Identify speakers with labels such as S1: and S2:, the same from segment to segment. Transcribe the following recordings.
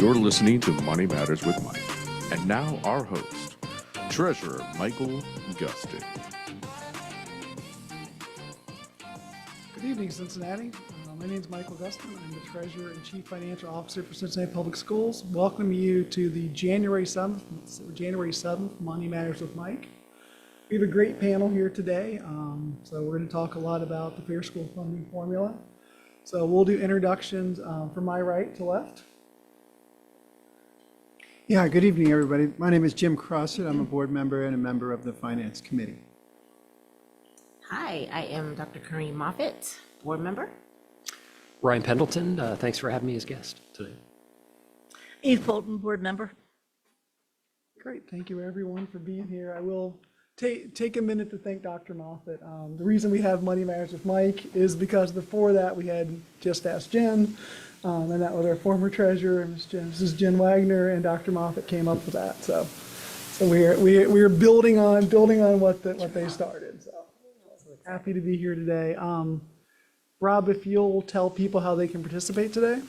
S1: You're listening to Money Matters with Mike. And now our host, Treasurer Michael Gustin.
S2: Good evening, Cincinnati. My name is Michael Gustin. I'm the Treasurer and Chief Financial Officer for Cincinnati Public Schools. Welcome you to the January 7th Money Matters with Mike. We have a great panel here today. So we're going to talk a lot about the Fair School Funding Formula. So we'll do introductions from my right to left.
S3: Yeah, good evening, everybody. My name is Jim Crossett. I'm a board member and a member of the Finance Committee.
S4: Hi, I am Dr. Kareem Moffitt, board member.
S5: Ryan Pendleton, thanks for having me as guest today.
S6: Eve Fulton, board member.
S2: Great, thank you everyone for being here. I will take a minute to thank Dr. Moffitt. The reason we have Money Matters with Mike is because before that we had Just Ask Jen, and that was our former treasurer, Mrs. Jen Wagner, and Dr. Moffitt came up with that. So we're building on what they started. So happy to be here today. Rob, if you'll tell people how they can participate today.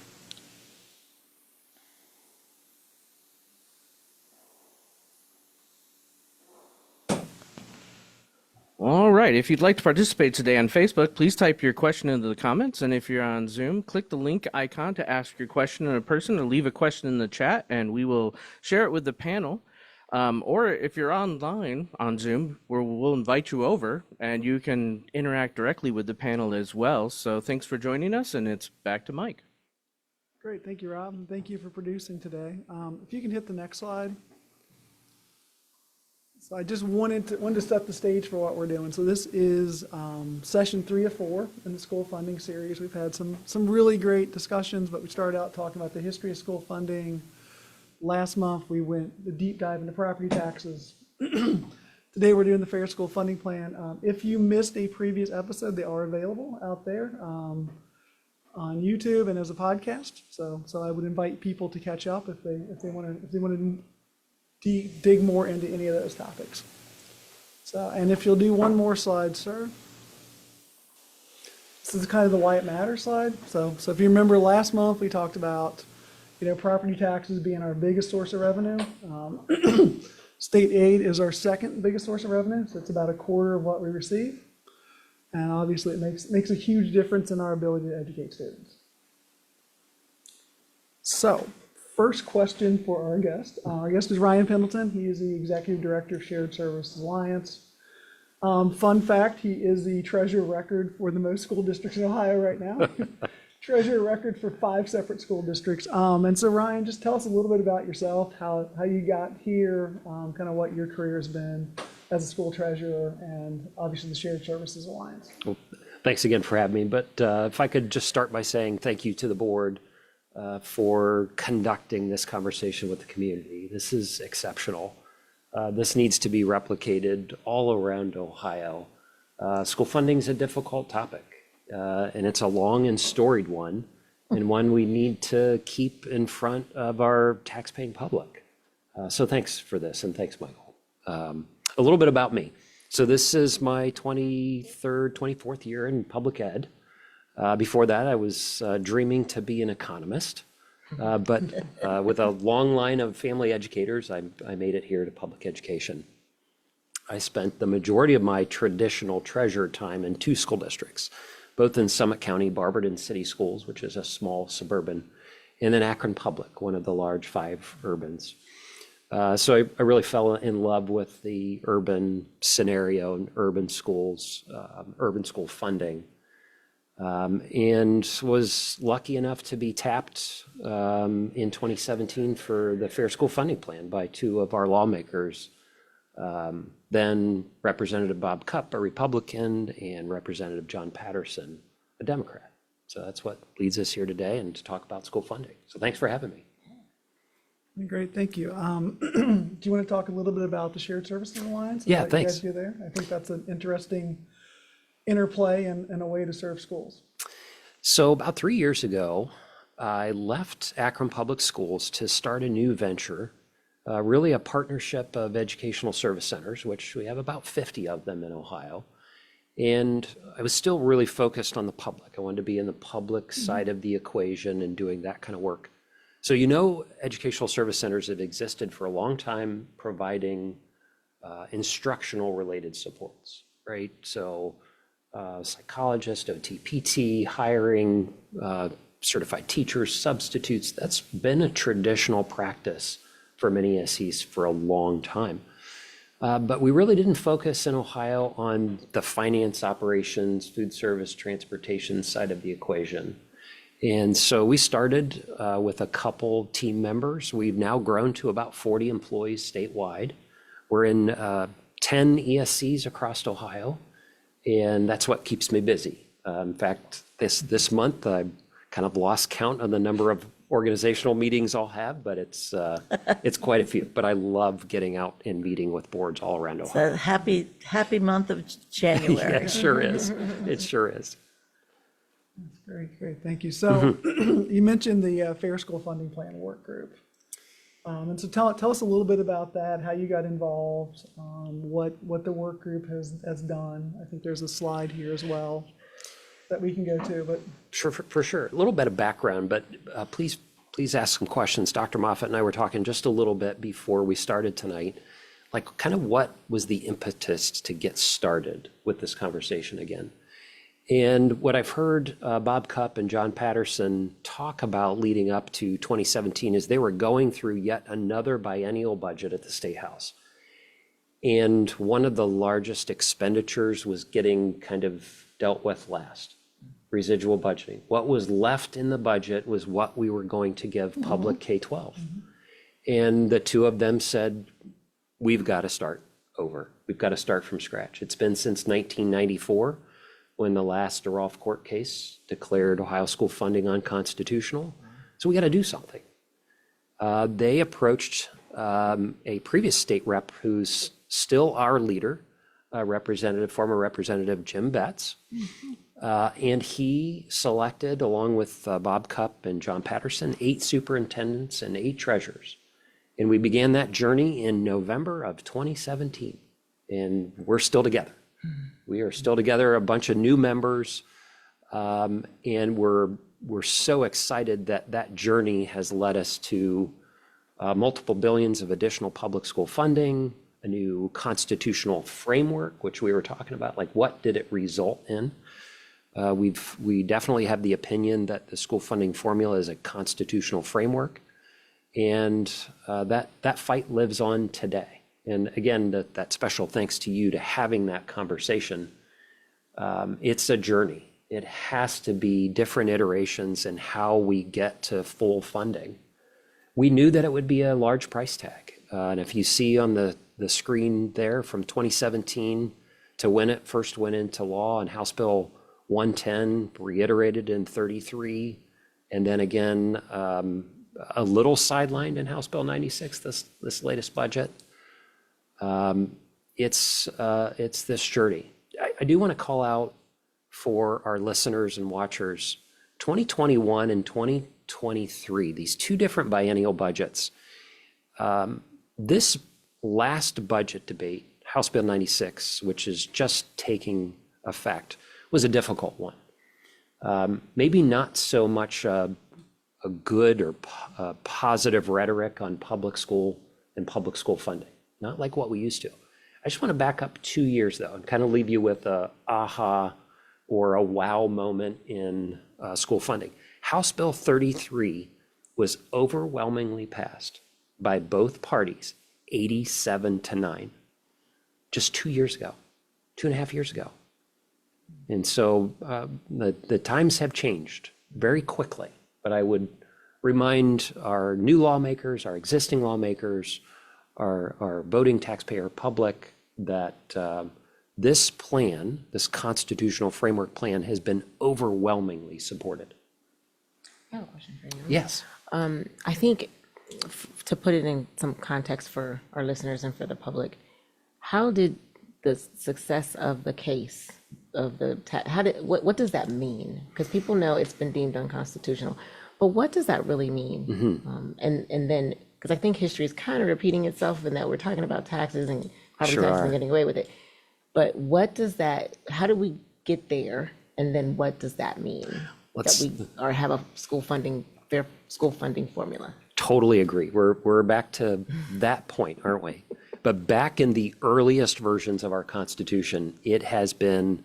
S7: All right. If you'd like to participate today on Facebook, please type your question into the comments. And if you're on Zoom, click the link icon to ask your question in person or leave a question in the chat, and we will share it with the panel. Or if you're online on Zoom, we'll invite you over and you can interact directly with the panel as well. So thanks for joining us, and it's back to Mike.
S2: Great. Thank you, Rob. And thank you for producing today. If you can hit the next slide. So I just wanted to set the stage for what we're doing. So this is session 3 of 4 in the school funding series. We've had some really great discussions, but we started out talking about the history of school funding. Last month we went a deep dive into property taxes. Today we're doing the Fair School Funding Plan. If you missed a previous episode, they are available out there on YouTube and as a podcast. So I would invite people to catch up if they want to dig more into any of those topics. So, and if you'll do one more slide, sir. This is kind of the why it matters slide. So if you remember last month, we talked about, property taxes being our biggest source of revenue. State aid is our second biggest source of revenue. So it's about a quarter of what we receive. And obviously it makes a huge difference in our ability to educate students. So, first question for our guest. Our guest is Ryan Pendleton. He is the Executive Director of Shared Services Alliance. Fun fact, he is the treasurer record for the most school districts in Ohio right now. Treasurer record for 5 separate school districts. And so Ryan, just tell us a little bit about yourself, how you got here, kind of what your career has been as a school treasurer, and obviously the Shared Services Alliance.
S5: Well, thanks again for having me. But if I could just start by saying thank you to the board for conducting this conversation with the community. This is exceptional. This needs to be replicated all around Ohio. School funding is a difficult topic, and it's a long and storied one, and one we need to keep in front of our taxpaying public. So thanks for this, and thanks, Michael. A little bit about me. So this is my 24th year in public ed. Before that, I was dreaming to be an economist, but with a long line of family educators, I made it here to public education. I spent the majority of my traditional treasurer time in 2 school districts, both in Summit County, Barberton City Schools, which is a small suburban, and then Akron Public, one of the large 5 urbans. So I really fell in love with the urban scenario and urban schools, urban school funding. And was lucky enough to be tapped in 2017 for the Fair School Funding Plan by 2 of our lawmakers, then Representative Bob Cupp, a Republican, and Representative John Patterson, a Democrat. So that's what leads us here today and to talk about school funding. So thanks for having me.
S2: Great, thank you. Do you want to talk a little bit about the Shared Services Alliance?
S5: Yeah,
S2: what
S5: thanks.
S2: You guys do there? I think that's an interesting interplay and a way to serve schools.
S5: So about 3 years ago, I left Akron Public Schools to start a new venture, really a partnership of educational service centers, which we have about 50 of them in Ohio. And I was still really focused on the public. I wanted to be in the public side of the equation and doing that kind of work. So, educational service centers have existed for a long time providing instructional related supports, right? So psychologist, OT, PT, hiring certified teachers, substitutes, that's been a traditional practice for many SEs for a long time. But we really didn't focus in Ohio on the finance operations, food service, transportation side of the equation. And so we started with a couple team members. We've now grown to about 40 employees statewide. We're in 10 ESCs across Ohio, and that's what keeps me busy. In fact, this month, I kind of lost count on the number of organizational meetings I'll have, but it's quite a few. But I love getting out and meeting with boards all around Ohio.
S6: So happy month of January.
S5: Yeah, it sure is. It sure is.
S2: Great, great, thank you. So you mentioned the Fair School Funding Plan Work Group. And so tell us a little bit about that, how you got involved, what the work group has done. I think there's a slide here as well that we can go to, but.
S5: Sure, for sure. A little bit of background, but please ask some questions. Dr. Moffitt and I were talking just a little bit before we started tonight, like kind of what was the impetus to get started with this conversation again. And what I've heard Bob Cupp and John Patterson talk about leading up to 2017 is they were going through yet another biennial budget at the State House. And one of the largest expenditures was getting kind of dealt with last, residual budgeting. What was left in the budget was what we were going to give public K-12. And the two of them said, we've got to start over. We've got to start from scratch. It's been since 1994. When the last DeRolf court case declared Ohio school funding unconstitutional. So we got to do something. They approached a previous state rep who's still our leader, former Representative Jim Betts. And he selected, along with Bob Cupp and John Patterson, 8 superintendents and 8 treasurers. And we began that journey in November of 2017. And we're still together. We are still together, a bunch of new members, and we're so excited that that journey has led us to multiple billions of additional public school funding, a new constitutional framework, which we were talking about, like what did it result in? We definitely have the opinion that the school funding formula is a constitutional framework, and that fight lives on today. And again, that special thanks to you to having that conversation. It's a journey. It has to be different iterations in how we get to full funding. We knew that it would be a large price tag. And if you see on the screen there from 2017 to when it first went into law and House Bill 110 reiterated in 33, and then again, a little sidelined in House Bill 96, this latest budget. It's this journey. I do want to call out for our listeners and watchers, 2021 and 2023, these 2 different biennial budgets. This last budget debate, House Bill 96, which is just taking effect, was a difficult one. Maybe not so much a good or positive rhetoric on public school and public school funding. Not like what we used to. I just want to back up 2 years though and kind of leave you with a aha or a wow moment in school funding. House Bill 33 was overwhelmingly passed by both parties, 87-9, just 2 years ago, 2.5 years ago. And so the times have changed very quickly, but I would remind our new lawmakers, our existing lawmakers, our voting taxpayer public that this plan, this constitutional framework plan, has been overwhelmingly supported.
S4: I have a question for you.
S5: Yes.
S4: I think to put it in some context for our listeners and for the public, how did the success of the case of what does that mean? Because people know it's been deemed unconstitutional, but what does that really mean? And then, because I think history is kind of repeating itself in that we're talking about taxes and property taxes and getting away with it. But how do we get there? And then what does that mean? That we have a school funding fair school funding formula.
S5: Totally agree. We're back to that point, aren't we? But back in the earliest versions of our Constitution, it has been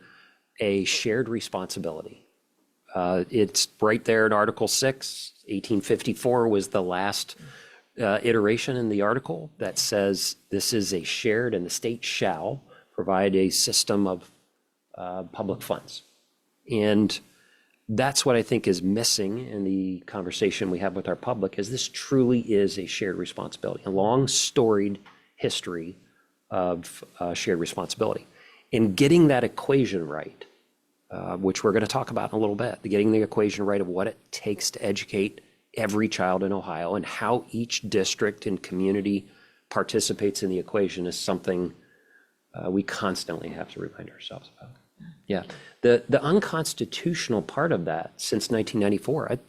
S5: a shared responsibility. It's right there in Article 6. 1854 was the last iteration in the article that says this is a shared, and the state shall provide a system of public funds. And that's what I think is missing in the conversation we have with our public, is this truly is a shared responsibility, a long storied history of shared responsibility. And getting that equation right, which we're going to talk about in a little bit, getting the equation right of what it takes to educate every child in Ohio and how each district and community participates in the equation, is something we constantly have to remind ourselves about. Yeah, the unconstitutional part of that since 1994,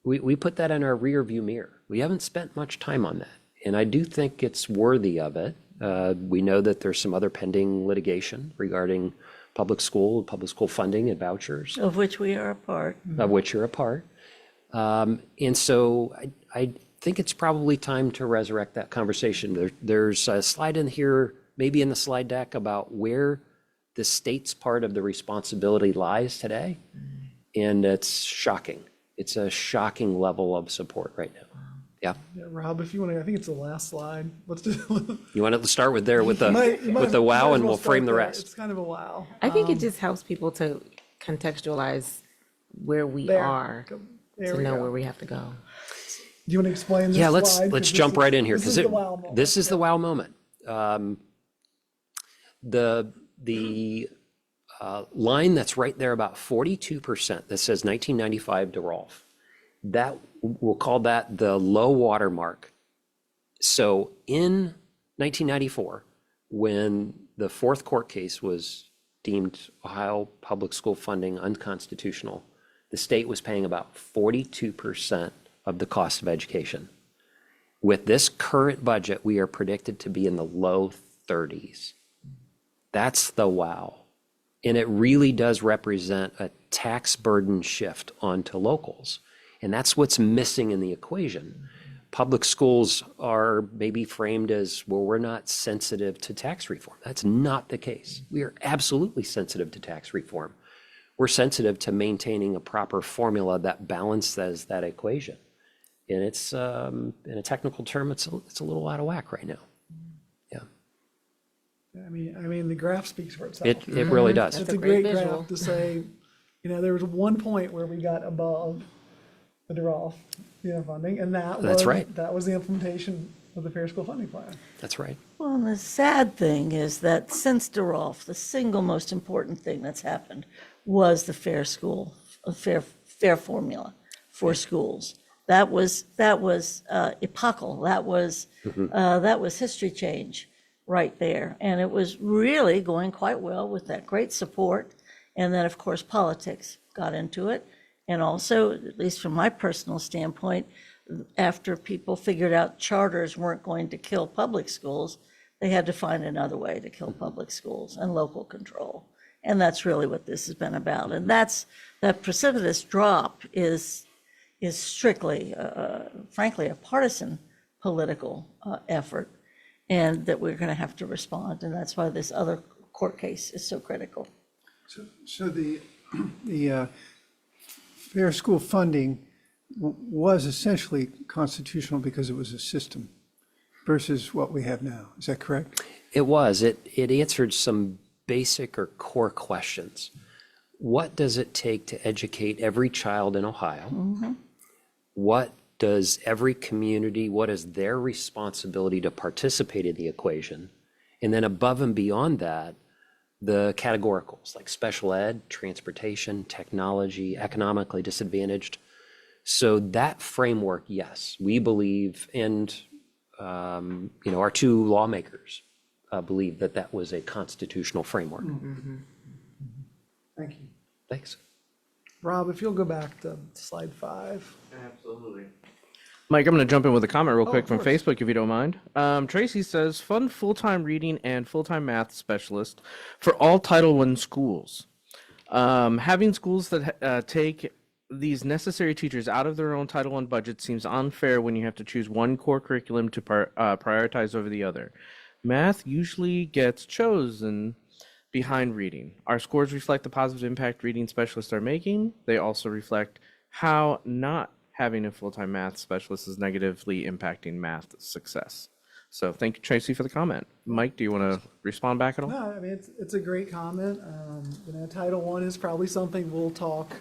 S5: we put that in our rear view mirror. We haven't spent much time on that, and I do think it's worthy of it. We know that there's some other pending litigation regarding public school funding and vouchers,
S6: Of which we are a part.
S5: of which you're a part. And so I think it's probably time to resurrect that conversation. There's a slide in here, maybe in the slide deck, about where the state's part of the responsibility lies today. And it's shocking. It's a shocking level of support right now. Yeah.
S2: Yeah, Rob, if you want to, I think it's the last slide. Let's do.
S5: You want to start with there with the wow, and we'll frame the rest.
S2: It's kind of a wow.
S4: I think it just helps people to contextualize where we
S2: There.
S4: are,
S2: There
S4: to
S2: we
S4: know
S2: go.
S4: where we have to go.
S2: Do you want to explain this
S5: Yeah,
S2: slide?
S5: let's
S2: 'Cause
S5: jump
S2: this
S5: right
S2: is-
S5: in here,
S2: this
S5: because
S2: is the wow moment.
S5: this is the wow moment. The line that's right there, about 42%, that says 1995 to Rolfe, that we'll call that the low water mark. So in 1994, when the fourth court case was deemed Ohio public school funding unconstitutional, the state was paying about 42% of the cost of education. With this current budget, we are predicted to be in the low 30s. That's the wow. And it really does represent a tax burden shift onto locals. And that's what's missing in the equation. Public schools are maybe framed as, well, we're not sensitive to tax reform. That's not the case. We are absolutely sensitive to tax reform. We're sensitive to maintaining a proper formula that balances that equation. And it's, in a technical term, it's a little out of whack right now. Yeah,
S2: I mean, the graph speaks for itself.
S5: it really does.
S2: It's
S4: That's
S2: a
S4: a great
S2: great
S4: visual.
S2: graph to say, there was one point where we got above the DeRolf, funding, and that was.
S5: That's right.
S2: That was the implementation of the Fair School Funding Plan.
S5: That's right.
S6: Well, and the sad thing is that since DeRolf, the single most important thing that's happened was the fair formula for schools. That was epochal. That was history change right there. And it was really going quite well with that great support. And then, of course, politics got into it. And also, at least from my personal standpoint, after people figured out charters weren't going to kill public schools, they had to find another way to kill public schools and local control. And that's really what this has been about. And that precipitous drop is strictly, frankly, a partisan political effort, and that we're going to have to respond. And that's why this other court case is so critical.
S3: So the fair school funding was essentially constitutional because it was a system versus what we have now. Is that correct?
S5: It was. It answered some basic or core questions. What does it take to educate every child in Ohio? Mm-hmm. What does every community, what is their responsibility to participate in the equation? And then above and beyond that, the categoricals like special ed, transportation, technology, economically disadvantaged. So that framework, yes, we believe, and our two lawmakers believe that was a constitutional framework.
S2: Mm-hmm. Thank you.
S5: Thanks.
S2: Rob, if you'll go back to slide 5.
S7: Mike, I'm going to jump in with a comment real
S2: Oh,
S7: quick
S2: of
S7: from
S2: course.
S7: Facebook, if you don't mind. Tracy says, fund full-time reading and full-time math specialist for all Title I schools. Having schools that take these necessary teachers out of their own Title I budget seems unfair when you have to choose one core curriculum to prioritize over the other. Math usually gets chosen behind reading. Our scores reflect the positive impact reading specialists are making. They also reflect how not having a full-time math specialist is negatively impacting math success. So thank you, Tracy, for the comment. Mike, do you want to respond back at all?
S2: No, I mean, it's a great comment. You know, Title I is probably something we'll talk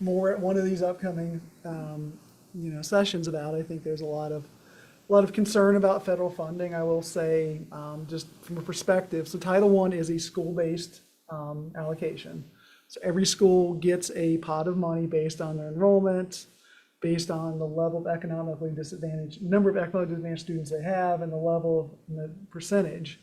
S2: more at one of these upcoming, you know, sessions about. I think there's a lot of concern about federal funding. I will say, just from a perspective, so Title I is a school-based allocation. So every school gets a pot of money based on their enrollment, based on the level of economically disadvantaged, number of economically disadvantaged students they have, and the level and the percentage.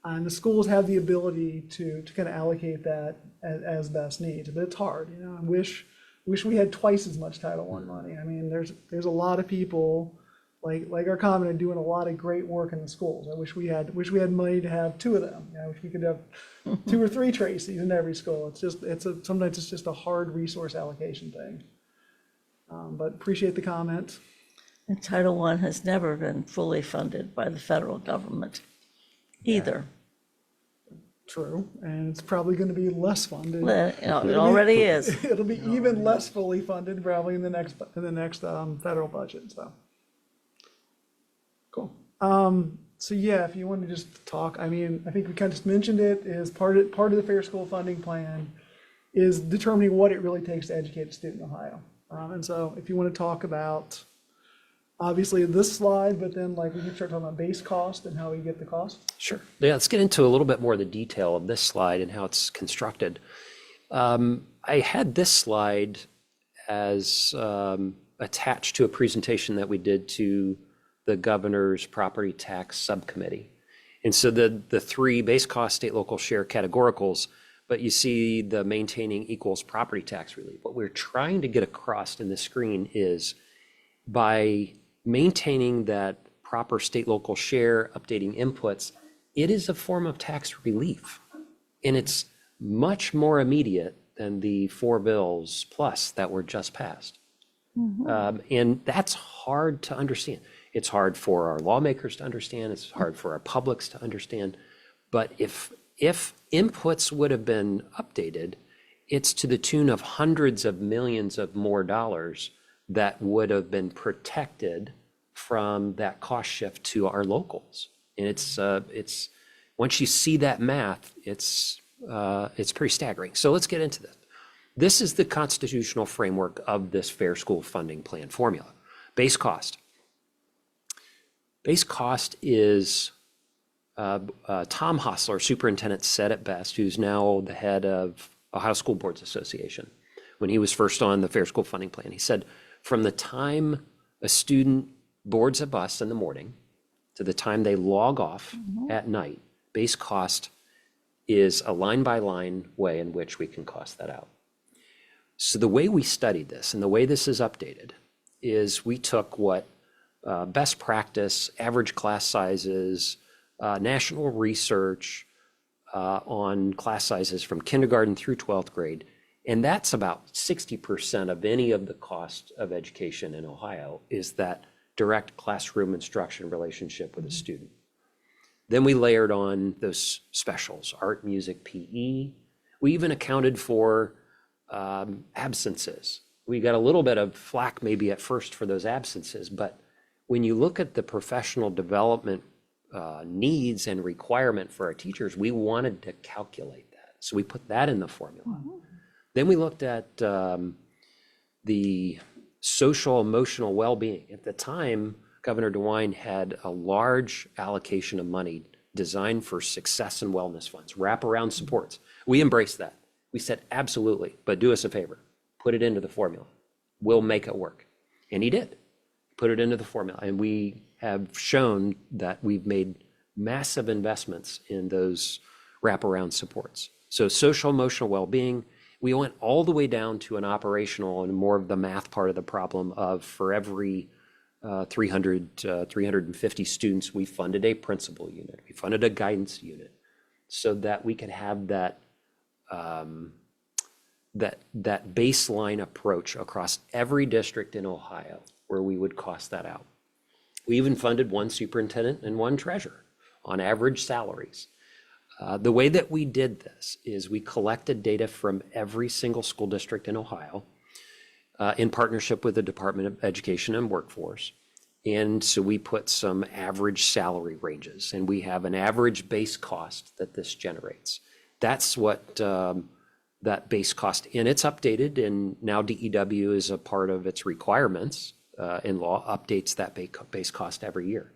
S2: And the schools have the ability to kind of allocate that as best needs, but it's hard. You know, I wish we had twice as much Title I money. I mean, there's a lot of people like our commenter doing a lot of great work in the schools. I wish we had money to have two of them. You know, I wish we could have 2 or 3 Tracys in every school. Sometimes it's just a hard resource allocation thing. But appreciate the comment.
S6: And Title I has never been fully funded by the federal government either.
S2: True, and it's probably going to be less funded.
S6: It already is.
S2: It'll be even less fully funded probably in the next federal budget. So cool. So yeah, if you want to just talk, I mean, I think we kind of just mentioned it. Is part of the Fair School Funding Plan is determining what it really takes to educate a student in Ohio. And so if you want to talk about obviously this slide, but then like we can start talking about base cost and how we get the cost.
S5: Sure. Yeah, let's get into a little bit more of the detail of this slide and how it's constructed. I had this slide as attached to a presentation that we did to the governor's property tax subcommittee. And so the 3 base cost, state, local, share categoricals, but you see the maintaining equals property tax relief. What we're trying to get across in the screen is by maintaining that proper state, local share, updating inputs, it is a form of tax relief. And it's much more immediate than the 4 bills plus that were just passed. And that's hard to understand. It's hard for our lawmakers to understand. It's hard for our publics to understand. But if inputs would have been updated, it's to the tune of hundreds of millions of more dollars that would have been protected from that cost shift to our locals. And it's once you see that math, it's pretty staggering. So let's get into this. This is the constitutional framework of this Fair School Funding Plan formula. Base cost. Base cost is, Tom Hostler, superintendent, said it best, who's now the head of Ohio School Boards Association. When he was first on the Fair School Funding Plan, he said, from the time a student boards a bus in the morning to the time they log off at night, base cost is a line-by-line way in which we can cost that out. So the way we studied this and the way this is updated is we took what best practice, average class sizes, national research on class sizes from kindergarten through 12th grade, and that's about 60% of any of the cost of education in Ohio is that direct classroom instruction relationship with a student. Then we layered on those specials, art, music, PE. We even accounted for absences. We got a little bit of flack maybe at first for those absences, but when you look at the professional development needs and requirement for our teachers, we wanted to calculate that. So we put that in the formula. Then we looked at the social emotional well-being. At the time, Governor DeWine had a large allocation of money designed for success and wellness funds, wraparound supports. We embraced that. We said, absolutely, but do us a favor, put it into the formula. We'll make it work. And he did, put it into the formula. And we have shown that we've made massive investments in those wraparound supports. So social emotional well-being, we went all the way down to an operational and more of the math part of the problem of for every 350 students, we funded a principal unit. We funded a guidance unit so that we could have that that baseline approach across every district in Ohio where we would cost that out. We even funded one superintendent and one treasurer on average salaries. The way that we did this is we collected data from every single school district in Ohio in partnership with the Department of Education and Workforce. And so we put some average salary ranges, and we have an average base cost that this generates. That's what that base cost, and it's updated, and now DEW is a part of its requirements in law, updates that base cost every year.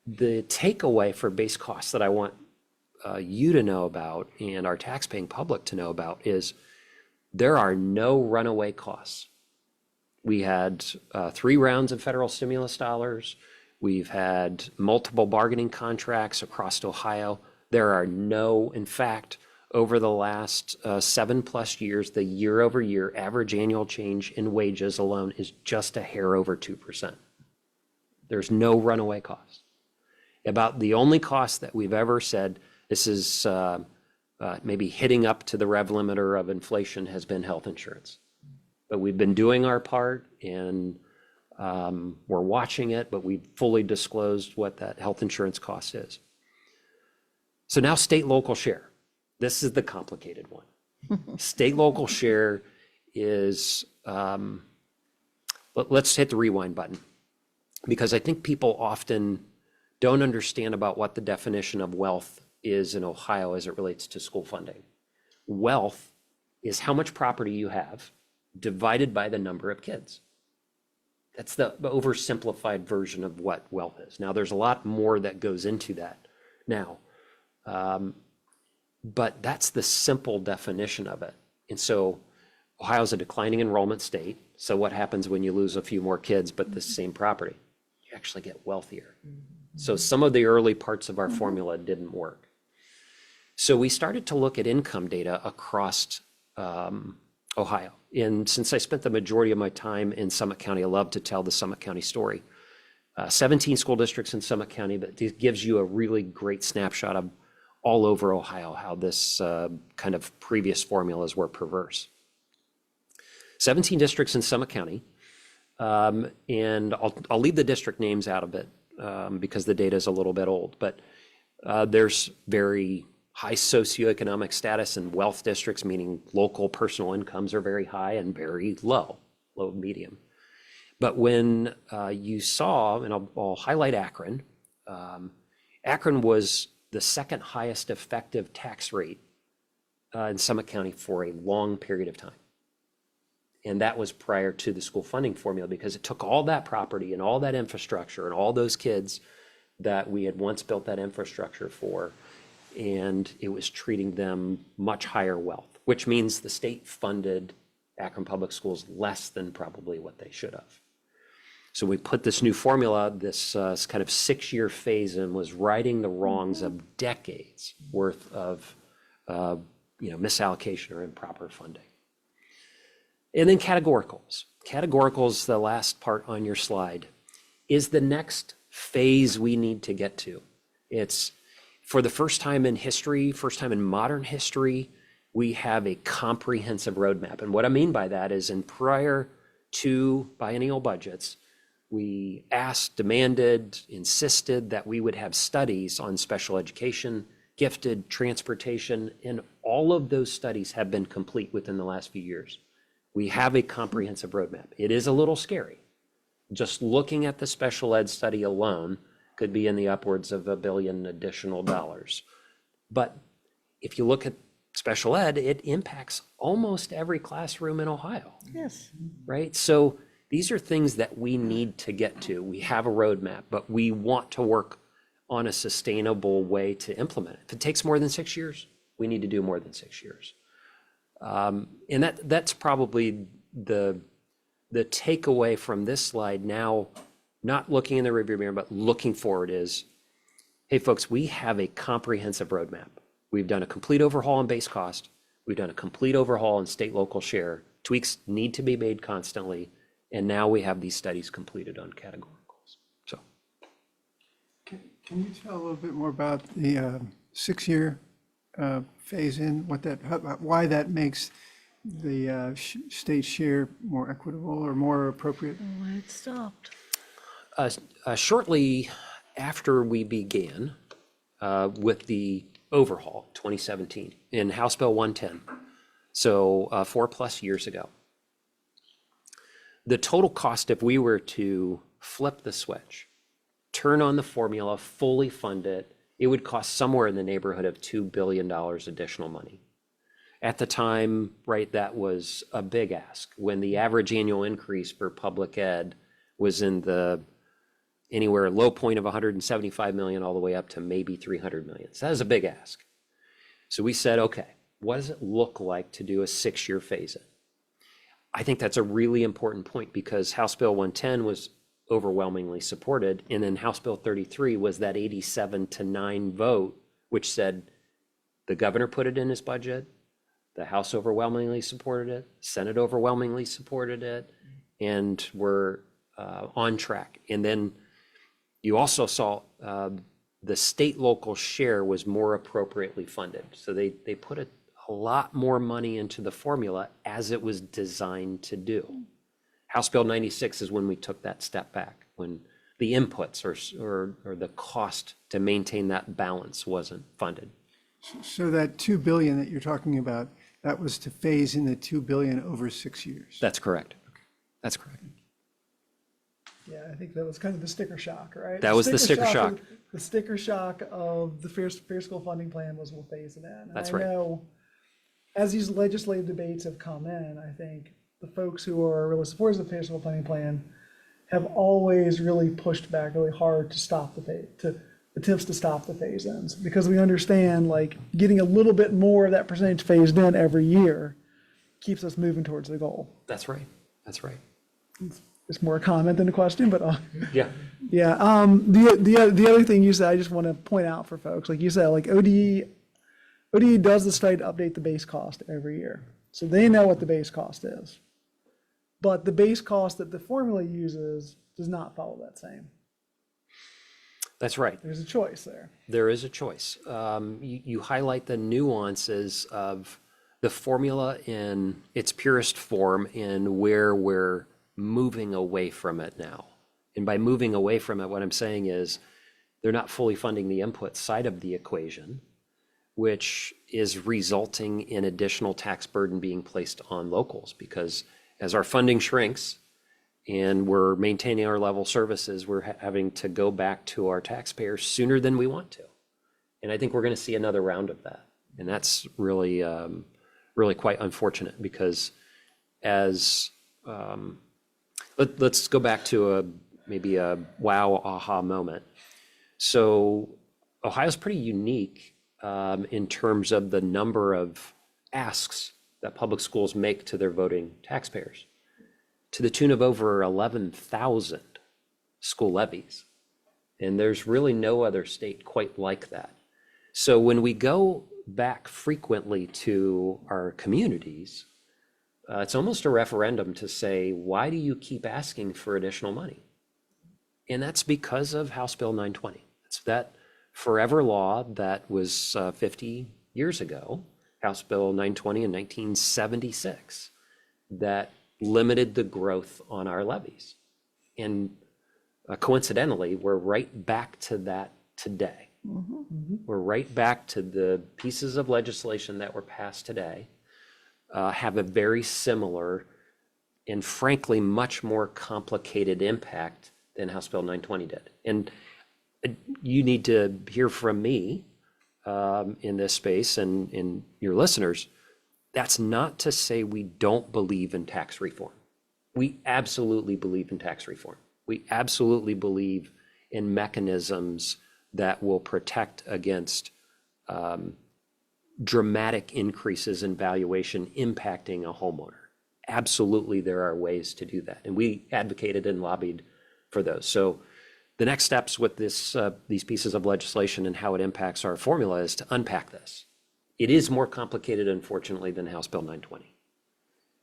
S5: The takeaway for base costs that I want you to know about and our taxpaying public to know about is there are no runaway costs. We had 3 rounds of federal stimulus dollars. We've had multiple bargaining contracts across Ohio. There are no, in fact, over the last 7+ years, the year-over-year average annual change in wages alone is just a hair over 2%. There's no runaway cost. About the only cost that we've ever said, this is maybe hitting up to the rev limiter of inflation, has been health insurance. But we've been doing our part, and we're watching it, but we've fully disclosed what that health insurance cost is. So now state local share. This is the complicated one. State local share is, let's hit the rewind button, because I think people often don't understand about what the definition of wealth is in Ohio as it relates to school funding. Wealth is how much property you have divided by the number of kids. That's the oversimplified version of what wealth is. Now, there's a lot more that goes into that now, but that's the simple definition of it. And so Ohio's a declining enrollment state. So what happens when you lose a few more kids but the same property? You actually get wealthier. So some of the early parts of our formula didn't work. So we started to look at income data across Ohio. And since I spent the majority of my time in Summit County, I love to tell the Summit County story. 17 school districts in Summit County, but it gives you a really great snapshot of all over Ohio, how this kind of previous formulas were perverse. 17 districts in Summit County, and I'll leave the district names out of it because the data is a little bit old, but there's very high socioeconomic status and wealth districts, meaning local personal incomes are very high, and very low medium. But when you saw, and I'll highlight Akron, Akron was the second highest effective tax rate in Summit County for a long period of time. And that was prior to the school funding formula, because it took all that property and all that infrastructure and all those kids that we had once built that infrastructure for, and it was treating them much higher wealth, which means the state funded Akron Public Schools less than probably what they should have. So we put this new formula, this kind of 6-year phase in, was righting the wrongs of decades worth of misallocation or improper funding. And then categoricals. Categoricals, the last part on your slide, is the next phase we need to get to. It's for the first time in history, first time in modern history, we have a comprehensive roadmap. And what I mean by that is in prior to biennial budgets, we asked, demanded, insisted that we would have studies on special education, gifted, transportation, and all of those studies have been complete within the last few years. We have a comprehensive roadmap. It is a little scary. Just looking at the special ed study alone could be in the upwards of $1 billion additional dollars. But if you look at special ed, it impacts almost every classroom in Ohio.
S6: Yes.
S5: Right? So these are things that we need to get to. We have a roadmap, but we want to work on a sustainable way to implement it. If it takes more than 6 years, we need to do more than 6 years. And that's probably the takeaway from this slide now, not looking in the rearview mirror, but looking forward is, hey folks, we have a comprehensive roadmap. We've done a complete overhaul on base cost. We've done a complete overhaul in state local share. Tweaks need to be made constantly. And now we have these studies completed on categoricals. So,
S3: Can you tell a little bit more about the 6-year phase in, why that makes the state share more equitable or more appropriate?
S6: Oh, it stopped.
S5: Shortly after we began with the overhaul, 2017, in House Bill 110, so 4+ years ago, the total cost, if we were to flip the switch, turn on the formula, fully fund it, it would cost somewhere in the neighborhood of $2 billion additional money. At the time, right, that was a big ask, when the average annual increase for public ed was in the anywhere low point of 175 million all the way up to maybe 300 million. So that was a big ask. So we said, okay, what does it look like to do a 6-year phase-in? I think that's a really important point because House Bill 110 was overwhelmingly supported, and then House Bill 33 was that 87-9 vote, which said the governor put it in his budget, the House overwhelmingly supported it, Senate overwhelmingly supported it, and we're on track. And then you also saw the state local share was more appropriately funded. So they put a lot more money into the formula as it was designed to do. House Bill 96 is when we took that step back, when the inputs or the cost to maintain that balance wasn't funded.
S3: So that 2 billion that you're talking about, that was to phase in the 2 billion over 6 years.
S5: That's correct. That's correct.
S2: Yeah, I think that was kind of the sticker shock, right?
S5: That was the sticker shock.
S2: The sticker shock of the Fair School Funding Plan was we'll phase it in. And
S5: That's
S2: I
S5: right.
S2: know as these legislative debates have come in, I think the folks who are really supporters of the Fair School Funding Plan have always really pushed back really hard to stop attempts to stop the phase-ins, because we understand like getting a little bit more of that percentage phased in every year keeps us moving towards the goal.
S5: That's right. That's right.
S2: It's more a comment than a question, but
S5: Yeah.
S2: yeah. The other thing you said, I just want to point out for folks, like you said, like ODE does the study to update the base cost every year, so they know what the base cost is. But the base cost that the formula uses does not follow that same.
S5: That's right.
S2: There's a choice there.
S5: There is a choice. You highlight the nuances of the formula in its purest form and where we're moving away from it now. And by moving away from it, what I'm saying is they're not fully funding the input side of the equation, which is resulting in additional tax burden being placed on locals, because as our funding shrinks and we're maintaining our level services, we're having to go back to our taxpayers sooner than we want to. And I think we're going to see another round of that. And that's really, really quite unfortunate, because as, let's go back to maybe a wow, aha moment. So Ohio's pretty unique in terms of the number of asks that public schools make to their voting taxpayers, to the tune of over 11,000 school levies. And there's really no other state quite like that. So when we go back frequently to our communities, it's almost a referendum to say, why do you keep asking for additional money? And that's because of House Bill 920. It's that forever law that was 50 years ago, House Bill 920 in 1976, that limited the growth on our levies. And coincidentally, we're right back to that today. We're right back to the pieces of legislation that were passed today, have a very similar and frankly much more complicated impact than House Bill 920 did. And you need to hear from me in this space and in your listeners. That's not to say we don't believe in tax reform. We absolutely believe in tax reform. We absolutely believe in mechanisms that will protect against dramatic increases in valuation impacting a homeowner. Absolutely, there are ways to do that. And we advocated and lobbied for those. So the next steps with these pieces of legislation and how it impacts our formula is to unpack this. It is more complicated, unfortunately, than House Bill 920.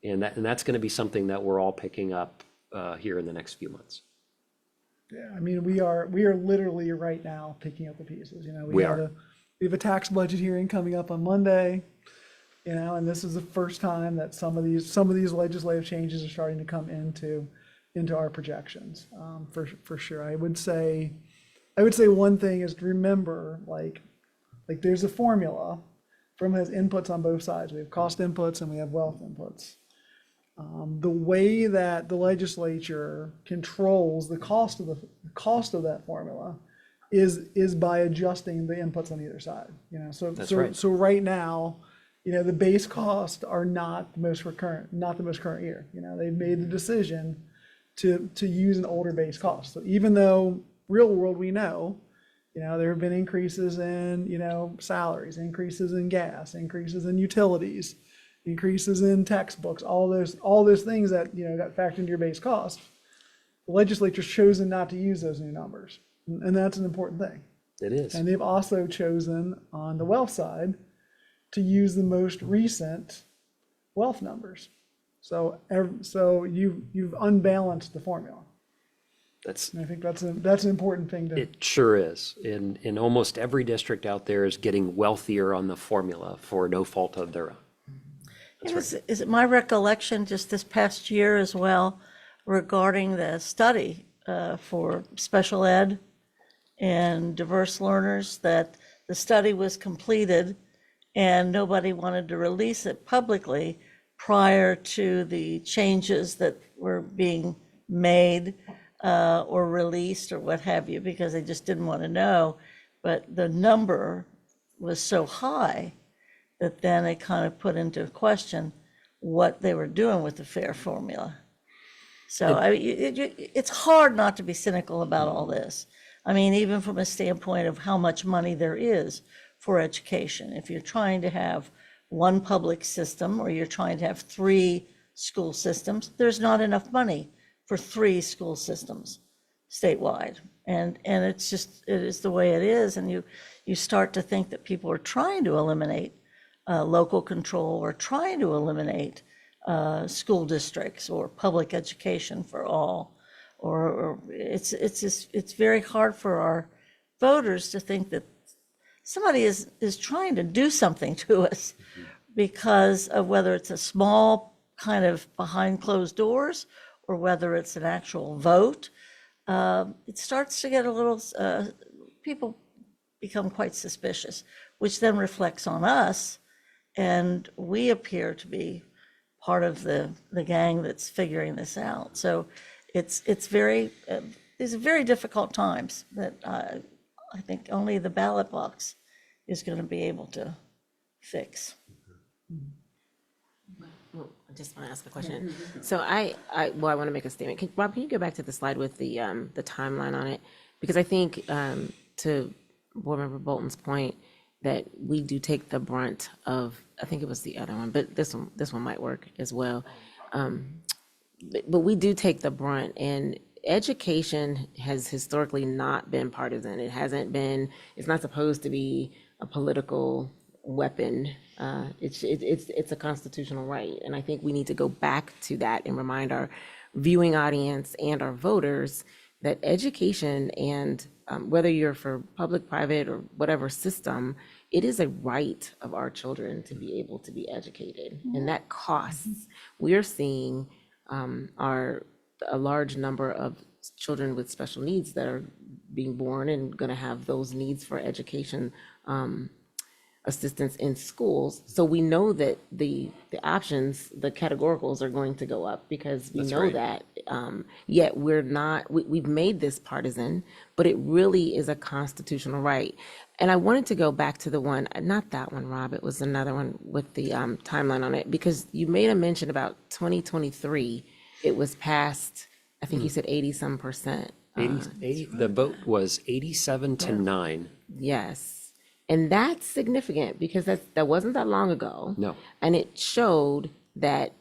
S5: And that's going to be something that we're all picking up here in the next few months.
S2: Yeah, I mean, we are literally right now picking up the pieces. You know, we have a tax budget hearing coming up on Monday. You know, and this is the first time that some of these legislative changes are starting to come into our projections, for sure. I would say one thing is to remember, like there's a formula from has inputs on both sides. We have cost inputs and we have wealth inputs. The way that the legislature controls the cost of that formula is by adjusting the inputs on either side. You know, so right now, you know, the base costs are not the most current year. You know, they've made the decision to use an older base cost. So even though real world we know, you know, there have been increases in, you know, salaries, increases in gas, increases in utilities, increases in textbooks, all those things that, you know, got factored into your base cost. The legislature's chosen not to use those new numbers, and that's an important thing.
S5: It is.
S2: And they've also chosen on the wealth side to use the most recent wealth numbers. So you've unbalanced the formula. And I think that's an important thing to.
S5: It sure is. In almost every district out there is getting wealthier on the formula for no fault of their own.
S6: Is it my recollection just this past year as well regarding the study for special ed and diverse learners, that the study was completed and nobody wanted to release it publicly prior to the changes that were being made or released or what have you, because they just didn't want to know. But the number was so high that then it kind of put into question what they were doing with the FAIR formula. So it's hard not to be cynical about all this. I mean, even from a standpoint of how much money there is for education. If you're trying to have one public system or you're trying to have 3 school systems, there's not enough money for 3 school systems statewide. And it is the way it is. And you start to think that people are trying to eliminate local control or trying to eliminate school districts or public education for all. Or it's very hard for our voters to think that somebody is trying to do something to us because of whether it's a small kind of behind closed doors or whether it's an actual vote. It starts to get a little, people become quite suspicious, which then reflects on us. And we appear to be part of the gang that's figuring this out. So these are very difficult times that I think only the ballot box is going to be able to fix.
S4: Well, I just want to ask a question. So I want to make a statement. Rob, can you go back to the slide with the timeline on it? Because I think to Board Member Bolton's point, that we do take the brunt of, I think it was the other one, but this one might work as well. But we do take the brunt, and education has historically not been partisan. It's not supposed to be a political weapon. It's a constitutional right. And I think we need to go back to that and remind our viewing audience and our voters that education, and whether you're for public, private, or whatever system, it is a right of our children to be able to be educated. And that costs. We're seeing a large number of children with special needs that are being born and going to have those needs for education assistance in schools. So we know that the options, the categoricals are going to go up because we know that. Yet we've made this partisan, but it really is a constitutional right. And I wanted to go back to the one, not that one, Rob, it was another one with the timeline on it, because you made a mention about 2023. It was passed, I think you said 80-some%.
S5: 80, the vote was 87-9.
S4: Yes. And that's significant because that wasn't that long ago.
S5: No.
S4: And it showed that,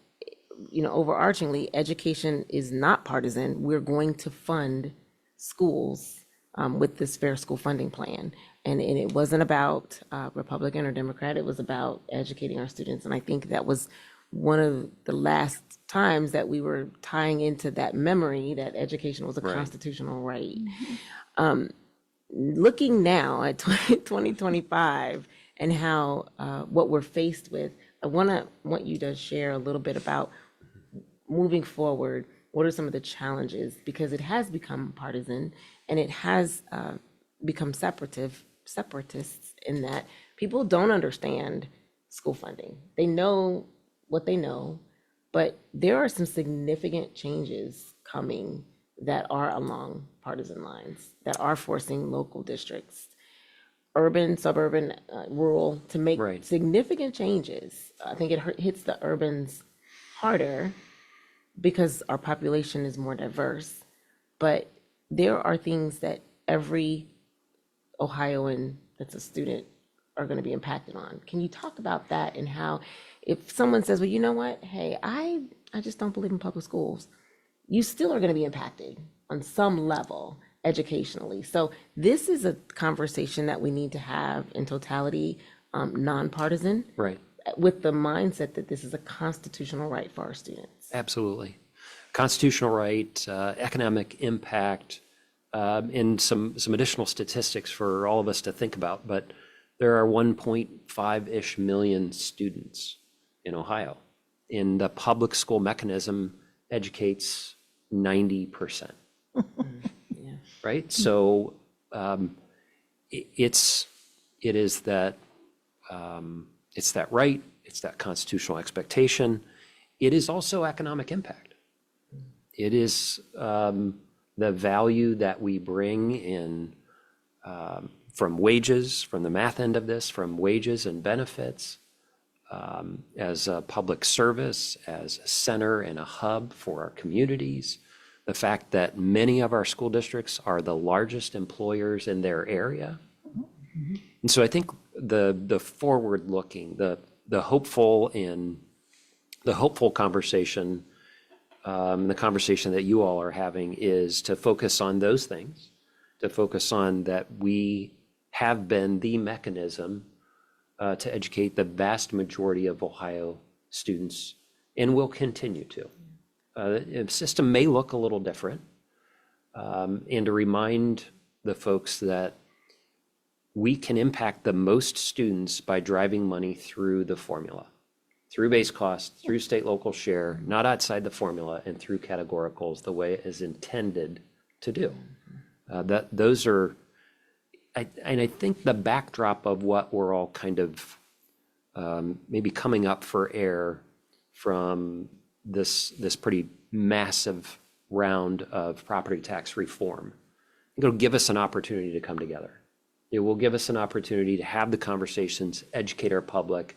S4: overarchingly, education is not partisan. We're going to fund schools with this Fair School Funding Plan. And it wasn't about Republican or Democrat. It was about educating our students. And I think that was one of the last times that we were tying into that memory that education was a constitutional right. Looking now at 2025 and how what we're faced with, want you to share a little bit about moving forward. What are some of the challenges? Because it has become partisan and it has become separatists in that people don't understand school funding. They know what they know, but there are some significant changes coming that are along partisan lines, that are forcing local districts, urban, suburban, rural, to make
S5: Right.
S4: significant changes. I think it hits the urbans harder because our population is more diverse, but there are things that every Ohioan that's a student are going to be impacted on. Can you talk about that and how, if someone says, well, you know what, hey, I just don't believe in public schools, you still are going to be impacted on some level educationally. So this is a conversation that we need to have in totality, nonpartisan,
S5: Right.
S4: with the mindset that this is a constitutional right for our students.
S5: Absolutely. Constitutional right, economic impact, and some additional statistics for all of us to think about. But there are 1.5-ish million students in Ohio. And the public school mechanism educates 90%. Right? So it is that it's that right, it's that constitutional expectation. It is also economic impact. It is the value that we bring in from wages, from the math end of this, from wages and benefits, as a public service, as a center and a hub for our communities. The fact that many of our school districts are the largest employers in their area. And so I think the forward-looking, the hopeful conversation, the conversation that you all are having is to focus on those things, to focus on that we have been the mechanism to educate the vast majority of Ohio students and will continue to. The system may look a little different, and to remind the folks that we can impact the most students by driving money through the formula, through base cost, through state local share, not outside the formula, and through categoricals the way it is intended to do. Those are, and I think the backdrop of what we're all kind of maybe coming up for air from this pretty massive round of property tax reform. It'll give us an opportunity to come together. It will give us an opportunity to have the conversations, educate our public,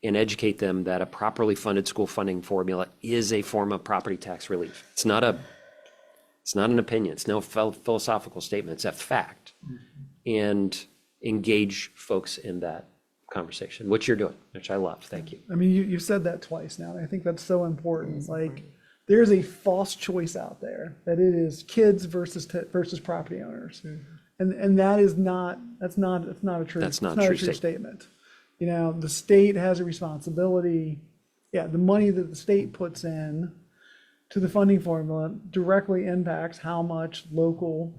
S5: and educate them that a properly funded school funding formula is a form of property tax relief. It's not an opinion. It's no philosophical statement. It's a fact. And engage folks in that conversation, which you're doing, which I love. Thank you.
S2: I mean, you've said that twice now, and I think that's so important. Like, there's a false choice out there that it is kids versus property owners, and that is not it's not a true
S5: That's not
S2: it's
S5: true
S2: a true
S5: statement.
S2: statement. You know, the state has a responsibility. Yeah, the money that the state puts in to the funding formula directly impacts how much local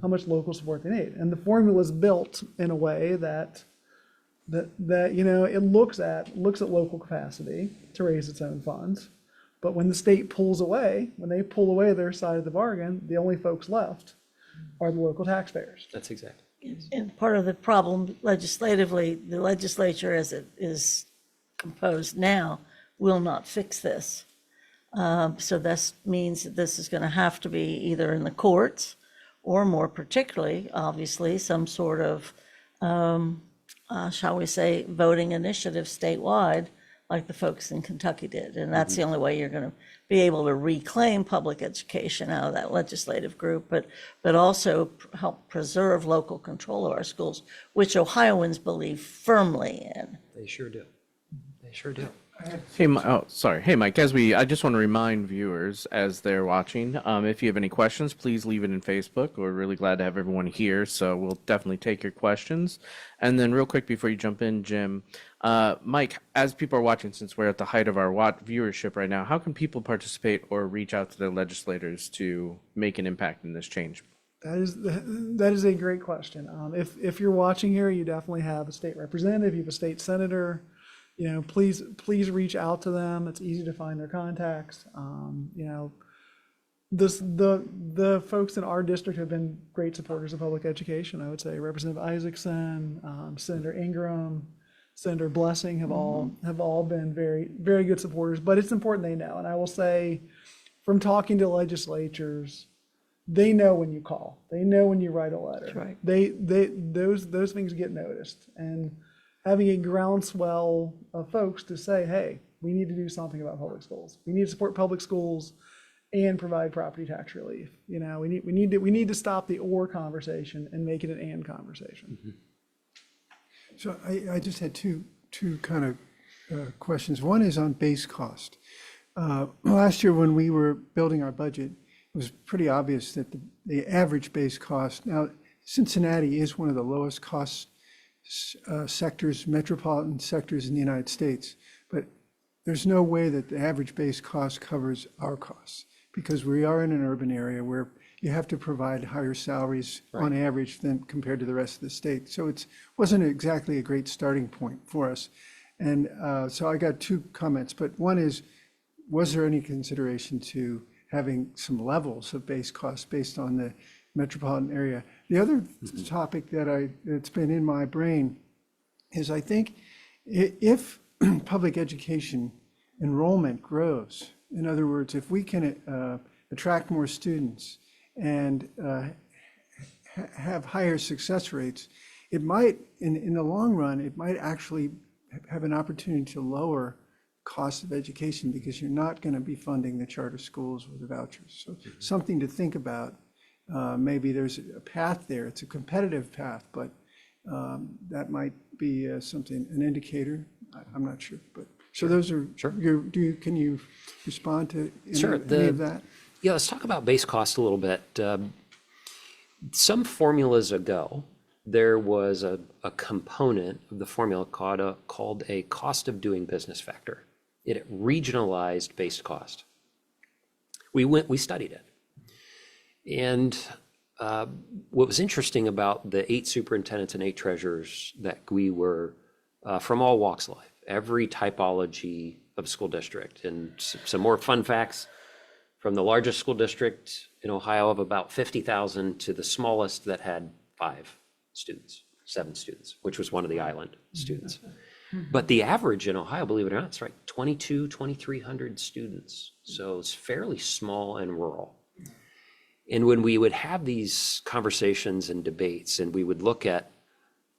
S2: support they need, and the formula is built in a way that you know, it looks at local capacity to raise its own funds, but when the state pulls away, when they pull away their side of the bargain, the only folks left are the local taxpayers.
S5: That's exactly.
S6: And part of the problem legislatively, the legislature as it is composed now will not fix this. So this means that this is going to have to be either in the courts or more particularly, obviously, some sort of, shall we say, voting initiative statewide, like the folks in Kentucky did. And that's the only way you're going to be able to reclaim public education out of that legislative group, but also help preserve local control of our schools, which Ohioans believe firmly in.
S5: They sure do. They sure do.
S7: Hey, sorry. Hey, Mike, I just want to remind viewers as they're watching, if you have any questions, please leave it in Facebook. We're really glad to have everyone here, so we'll definitely take your questions. And then real quick before you jump in, Jim, Mike, as people are watching, since we're at the height of our viewership right now, how can people participate or reach out to their legislators to make an impact in this change?
S2: That is a great question. If you're watching here, you definitely have a state representative, you have a state senator, please reach out to them. It's easy to find their contacts. The folks in our district have been great supporters of public education. I would say Representative Isaacson, Senator Ingram, Senator Blessing have all been very, very good supporters. But it's important they know. And I will say, from talking to legislatures, they know when you call. They know when you write a letter.
S6: right.
S2: Those things get noticed. And having a groundswell of folks to say, hey, we need to do something about public schools. We need to support public schools and provide property tax relief. We need to stop the or conversation and make it an and conversation.
S3: So I just had two kind of questions. One is on base cost. Last year when we were building our budget, it was pretty obvious that the average base cost, now Cincinnati is one of the lowest cost sectors, metropolitan sectors in the United States, but there's no way that the average base cost covers our costs because we are in an urban area where you have to provide higher salaries on average than compared to the rest of the state. So it wasn't exactly a great starting point for us. And so I got two comments, but one is, was there any consideration to having some levels of base costs based on the metropolitan area? The other topic that's been in my brain is I think if public education enrollment grows, in other words, if we can attract more students and have higher success rates, it might, in the long run, it might actually have an opportunity to lower cost of education because you're not going to be funding the charter schools with the vouchers. So something to think about. Maybe there's a path there. It's a competitive path, but that might be something, an indicator. I'm not sure, but so those are.
S5: Sure.
S3: Can you respond to any of that?
S5: Yeah, let's talk about base cost a little bit. Some formulas ago, there was a component of the formula called a cost of doing business factor. It regionalized base cost. We studied it. And what was interesting about the 8 superintendents and 8 treasurers that we were from all walks of life, every typology of school district, and some more fun facts from the largest school district in Ohio of about 50,000 to the smallest that had 5 students, 7 students, which was one of the island students. But the average in Ohio, believe it or not, it's right, 2,300 students. So it's fairly small and rural. And when we would have these conversations and debates, and we would look at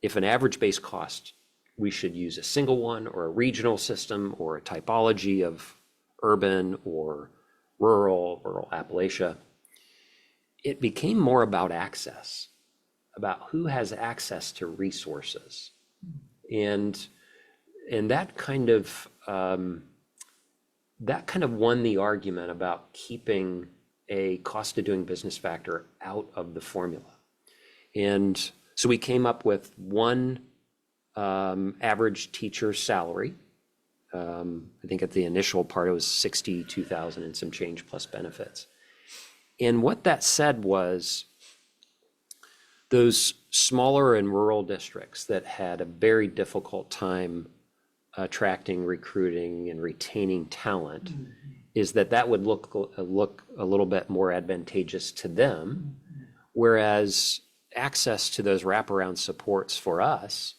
S5: if an average base cost, we should use a single one or a regional system or a typology of urban or rural Appalachia, it became more about access, about who has access to resources. And that kind of won the argument about keeping a cost of doing business factor out of the formula. And so we came up with one average teacher salary. I think at the initial part, it was 62,000 and some change plus benefits. And what that said was those smaller and rural districts that had a very difficult time attracting, recruiting, and retaining talent, is that would look a little bit more advantageous to them, whereas access to those wraparound supports for us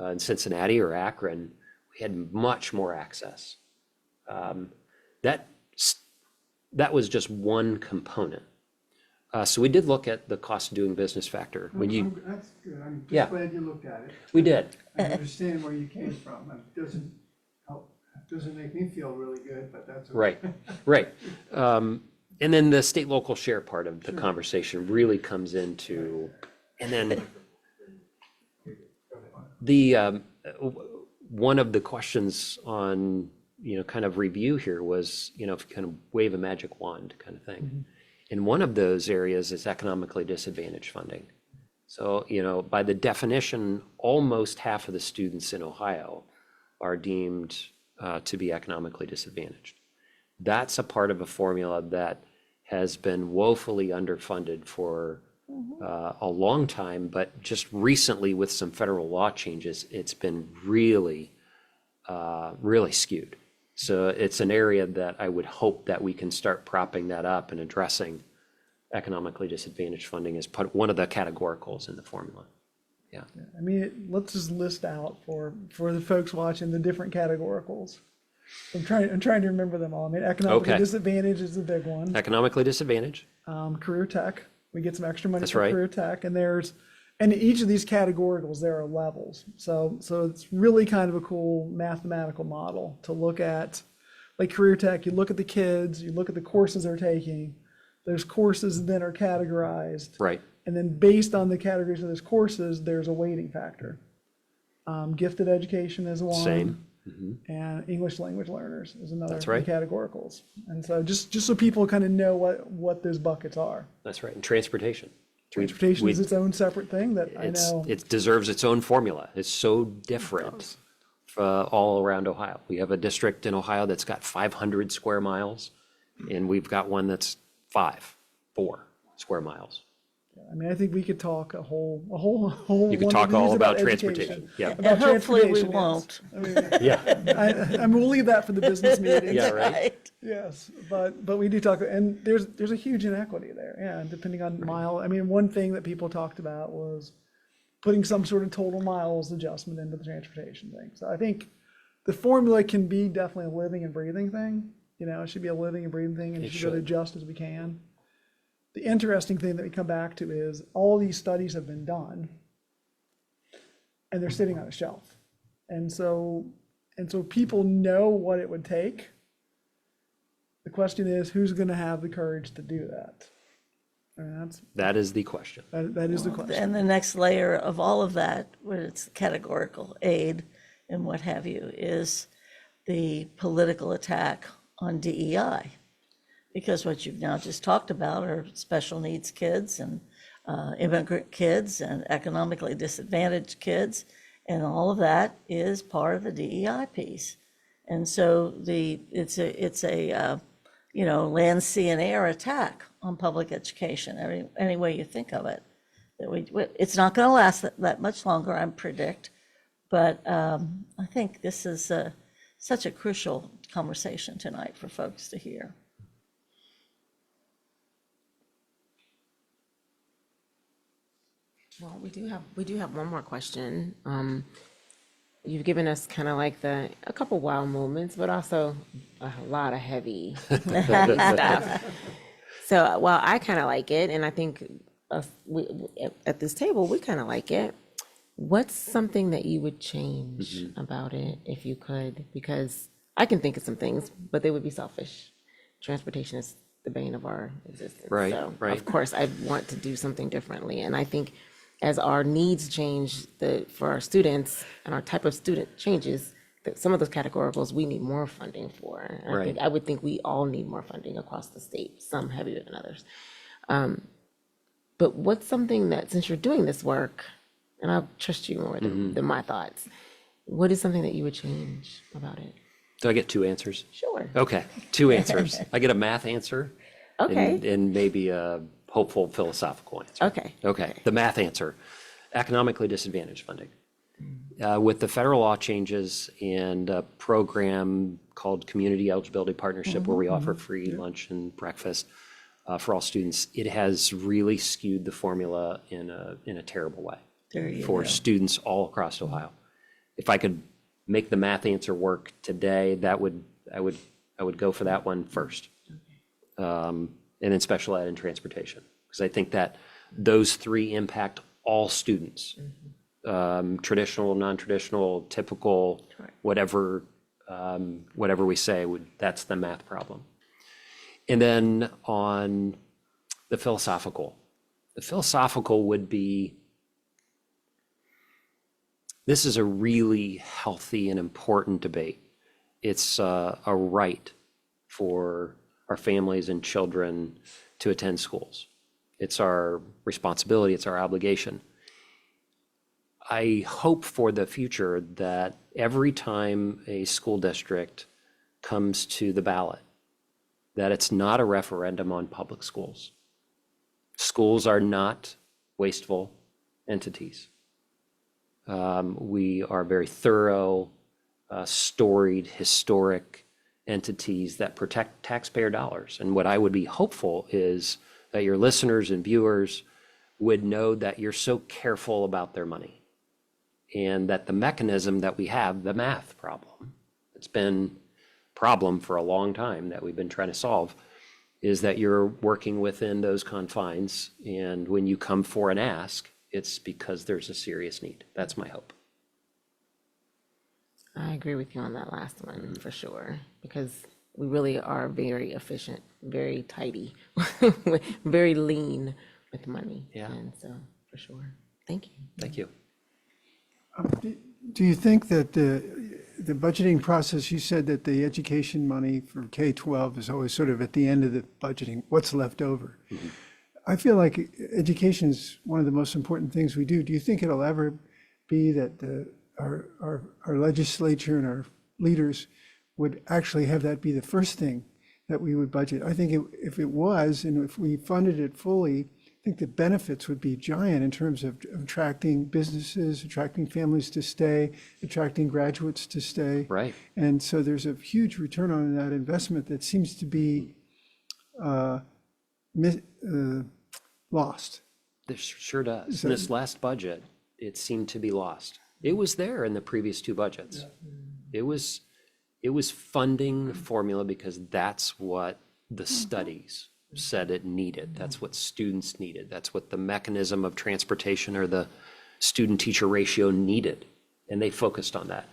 S5: in Cincinnati or Akron, we had much more access. That was just one component. So we did look at the cost of doing business factor.
S3: That's good. I'm just
S5: Yeah.
S3: glad you looked at it.
S5: We did.
S3: I understand where you came from. It doesn't help. It doesn't make me feel really good, but that's okay.
S5: Right. And then the state local share part of the conversation really comes into, and then the one of the questions on kind of review here was if you kind of wave a magic wand kind of thing. And one of those areas is economically disadvantaged funding. So by the definition, almost half of the students in Ohio are deemed to be economically disadvantaged. That's a part of a formula that has been woefully underfunded for a long time, but just recently with some federal law changes, it's been really really skewed. So it's an area that I would hope that we can start propping that up and addressing economically disadvantaged funding as one of the categoricals in the formula. Yeah.
S2: I mean, let's just list out for the folks watching the different categoricals. I'm trying to remember them all. I mean, economically
S5: Okay.
S2: disadvantaged is the big one.
S5: Economically disadvantaged.
S2: Career tech, we get some extra money
S5: That's
S2: for
S5: right.
S2: career tech, and in each of these categoricals, there are levels. So it's really kind of a cool mathematical model to look at. Like career tech, you look at the kids, you look at the courses they're taking. There's courses that are categorized.
S5: Right.
S2: And then based on the categories of those courses, there's a weighting factor. Gifted education is one.
S5: Same.
S2: And English language learners is another
S5: That's right.
S2: of the categoricals. And so just so people kind of know what those buckets are.
S5: That's right. And transportation.
S2: Transportation
S5: We-
S2: is its own separate thing that I know.
S5: It deserves its own formula. It's so different all around Ohio. We have a district in Ohio that's got 500 square miles, and we've got one that's 4 square miles.
S2: I mean, I think we could talk a whole.
S5: You could
S2: one
S5: talk
S2: of
S5: all
S2: these
S5: about
S2: education.
S5: transportation. Yeah.
S2: About
S6: And hopefully we
S2: transportation, yes.
S6: won't.
S2: I mean,
S5: Yeah.
S2: we'll leave that for the business meetings.
S5: Yeah, right.
S2: Yes, but we do talk, and there's a huge inequity there, and depending on mile, I mean, one thing that people talked about was putting some sort of total miles adjustment into the transportation thing. So I think the formula can be definitely a living and breathing thing. You know, it should be a living and breathing thing, and
S5: It
S2: it should go to
S5: should.
S2: adjust as we can. The interesting thing that we come back to is all these studies have been done, and they're sitting on a shelf, and so people know what it would take. The question is, who's going to have the courage to do that? And
S5: That is the question.
S2: that is the question.
S6: And the next layer of all of that, where it's categorical aid and what have you, is the political attack on DEI. Because what you've now just talked about are special needs kids and immigrant kids and economically disadvantaged kids. And all of that is part of the DEI piece. And so it's a land, sea, and air attack on public education, any way you think of it. It's not going to last that much longer, I predict. But I think this is such a crucial conversation tonight for folks to hear.
S4: Well, we do have one more question. You've given us kind of like a couple wild moments, but also a lot of heavy stuff. So, well, I kind of like it, and I think at this table we kind of like it. What's something that you would change about it if you could? Because I can think of some things, but they would be selfish. Transportation is the bane of our existence.
S5: Right,
S4: So,
S5: right.
S4: of course, I want to do something differently, and I think as our needs change for our students and our type of student changes, that some of those categoricals we need more funding for. And I would think we all need more funding across the state, some heavier than others. But what's something that, since you're doing this work, and I'll trust you more than my thoughts, what is something that you would change about it?
S5: Do I get 2 answers?
S4: Sure.
S5: Okay, 2 answers. I get a math answer.
S4: Okay.
S5: And maybe a hopeful philosophical answer.
S4: Okay.
S5: Okay, the math answer, economically disadvantaged funding. With the federal law changes and a program called Community Eligibility Partnership, where we offer free lunch and breakfast for all students, it has really skewed the formula in a terrible way
S6: There you
S5: for
S6: go.
S5: students all across Ohio. If I could make the math answer work today, I would go for that one first. And then special ed and transportation, because I think that those 3 impact all students. Traditional, non-traditional, typical, whatever we say, that's the math problem. And then on the philosophical would be, this is a really healthy and important debate. It's a right for our families and children to attend schools. It's our responsibility, it's our obligation. I hope for the future that every time a school district comes to the ballot, that it's not a referendum on public schools. Schools are not wasteful entities. We are very thorough storied, historic entities that protect taxpayer dollars. And what I would be hopeful is that your listeners and viewers would know that you're so careful about their money, and that the mechanism that we have, the math problem, it's been a problem for a long time that we've been trying to solve, is that you're working within those confines. And when you come for an ask, it's because there's a serious need. That's my hope.
S4: I agree with you on that last one for sure, because we really are very efficient, very tidy, very lean with money.
S5: Yeah.
S4: And so for sure. Thank you.
S5: Thank you.
S3: Do you think that the budgeting process, you said that the education money for K-12 is always sort of at the end of the budgeting, what's left over? I feel like education is one of the most important things we do. Do you think it'll ever be that our legislature and our leaders would actually have that be the first thing that we would budget? I think if it was, and if we funded it fully, I think the benefits would be giant in terms of attracting businesses, attracting families to stay, attracting graduates to stay.
S5: Right.
S3: And so there's a huge return on that investment that seems to be lost.
S5: This sure does. This last budget, it seemed to be lost. It was there in the previous two budgets. It was funding the formula because that's what the studies said it needed. That's what students needed. That's what the mechanism of transportation or the student-teacher ratio needed. And they focused on that.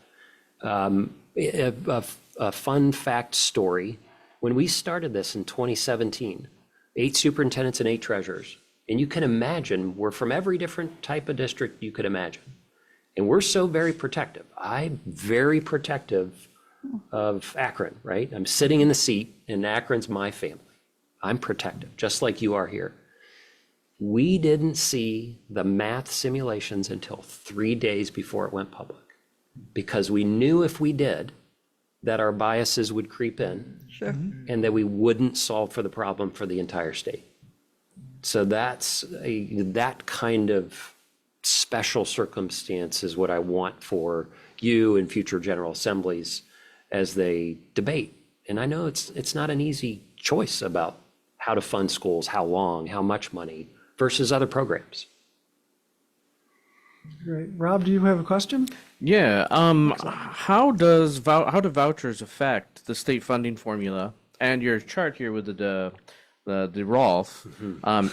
S5: A fun fact story, when we started this in 2017, 8 superintendents and 8 treasurers, and you can imagine, we're from every different type of district you could imagine. And we're so very protective. I'm very protective of Akron, right? I'm sitting in the seat, and Akron's my family. I'm protective, just like you are here. We didn't see the math simulations until 3 days before it went public, because we knew if we did, that our biases would creep in.
S6: Sure.
S5: And that we wouldn't solve for the problem for the entire state. So that kind of special circumstance is what I want for you and future general assemblies as they debate. And I know it's not an easy choice about how to fund schools, how long, how much money versus other programs.
S2: Great. Rob, do you have a question?
S7: Yeah. How do vouchers affect the state funding formula? And your chart here with the Rolf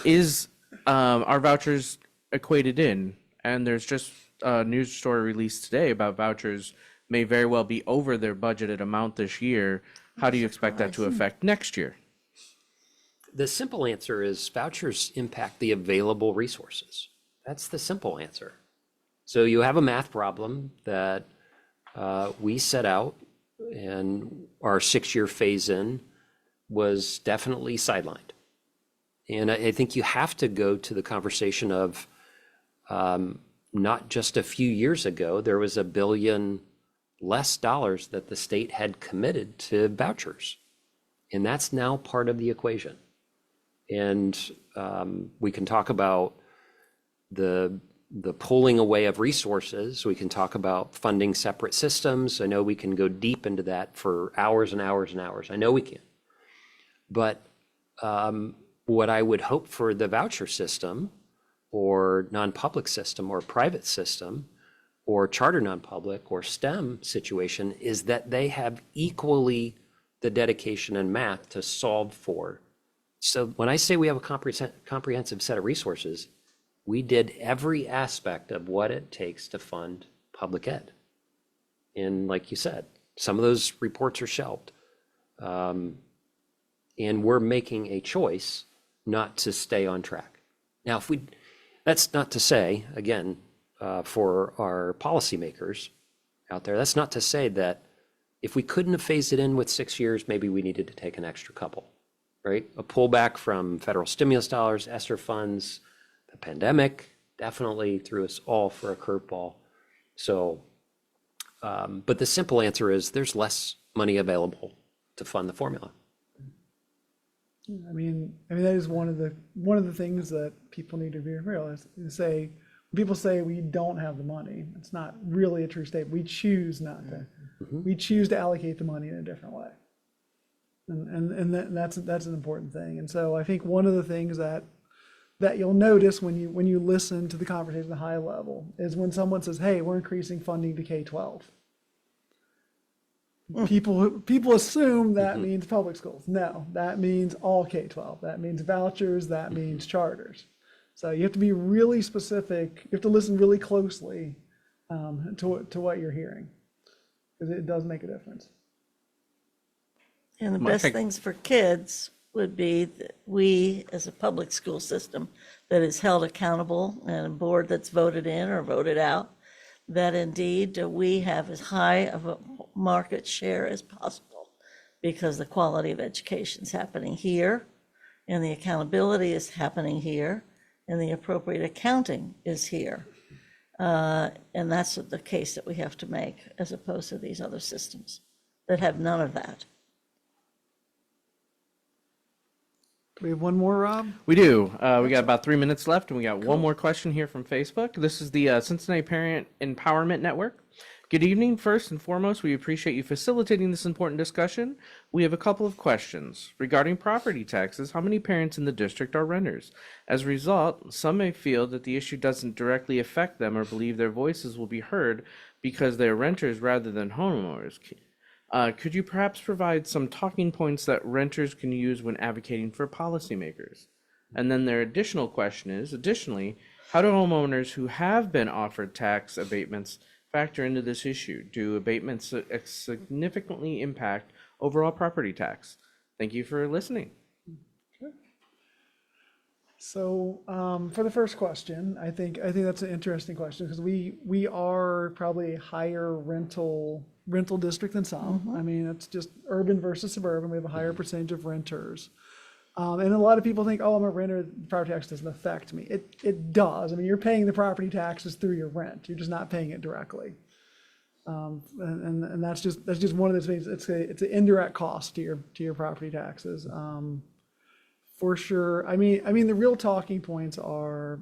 S7: is are vouchers equated in? And there's just a news story released today about vouchers may very well be over their budgeted amount this year. How do you expect that to affect next year?
S5: The simple answer is vouchers impact the available resources. That's the simple answer. So you have a math problem that we set out, and our 6-year phase in was definitely sidelined. And I think you have to go to the conversation of not just a few years ago, there was $1 billion less dollars that the state had committed to vouchers. And that's now part of the equation. And we can talk about the pulling away of resources. We can talk about funding separate systems. I know we can go deep into that for hours and hours and hours. I know we can. But what I would hope for the voucher system or non-public system or private system or charter non-public or STEM situation is that they have equally the dedication and math to solve for. So when I say we have a comprehensive set of resources, we did every aspect of what it takes to fund public ed. And like you said, some of those reports are shelved. And we're making a choice not to stay on track. Now, that's not to say, again, for our policymakers out there, that's not to say that if we couldn't have phased it in with 6 years, maybe we needed to take an extra couple, right? A pullback from federal stimulus dollars, ESSER funds. The pandemic definitely threw us all for a curveball. So, but the simple answer is there's less money available to fund the formula.
S2: I mean that is one of the things that people need to be realized. When people say we don't have the money, it's not really a true statement. We choose not to. We choose to allocate the money in a different way. That's an important thing. And so I think one of the things that you'll notice when you listen to the conversation at a high level is when someone says, hey, we're increasing funding to K-12. People assume that means public schools. No, that means all K-12. That means vouchers, that means charters. So you have to be really specific. You have to listen really closely to what you're hearing, because it does make a difference.
S6: And the
S7: Well, I
S6: best
S7: think-
S6: things for kids would be that we, as a public school system that is held accountable and a board that's voted in or voted out, that indeed we have as high of a market share as possible, because the quality of education is happening here, and the accountability is happening here, and the appropriate accounting is here. And that's the case that we have to make, as opposed to these other systems that have none of that.
S2: Do we have one more, Rob?
S7: We do. We got about 3 minutes left, and we got one more question here from Facebook. This is the Cincinnati Parent Empowerment Network. Good evening. First and foremost, we appreciate you facilitating this important discussion. We have a couple of questions. Regarding property taxes, how many parents in the district are renters? As a result, some may feel that the issue doesn't directly affect them or believe their voices will be heard because they're renters rather than homeowners. Could you perhaps provide some talking points that renters can use when advocating for policymakers? And then their additional question is, additionally, how do homeowners who have been offered tax abatements factor into this issue? Do abatements significantly impact overall property tax? Thank you for listening.
S2: So for the first question, I think that's an interesting question, because we are probably a higher rental district than some. I mean, it's just urban versus suburban. We have a higher percentage of renters. And a lot of people think, oh, I'm a renter, property tax doesn't affect me. It does. I mean, you're paying the property taxes through your rent. You're just not paying it directly. And that's just one of those things. It's an indirect cost to your property taxes. For sure. I mean, the real talking points are,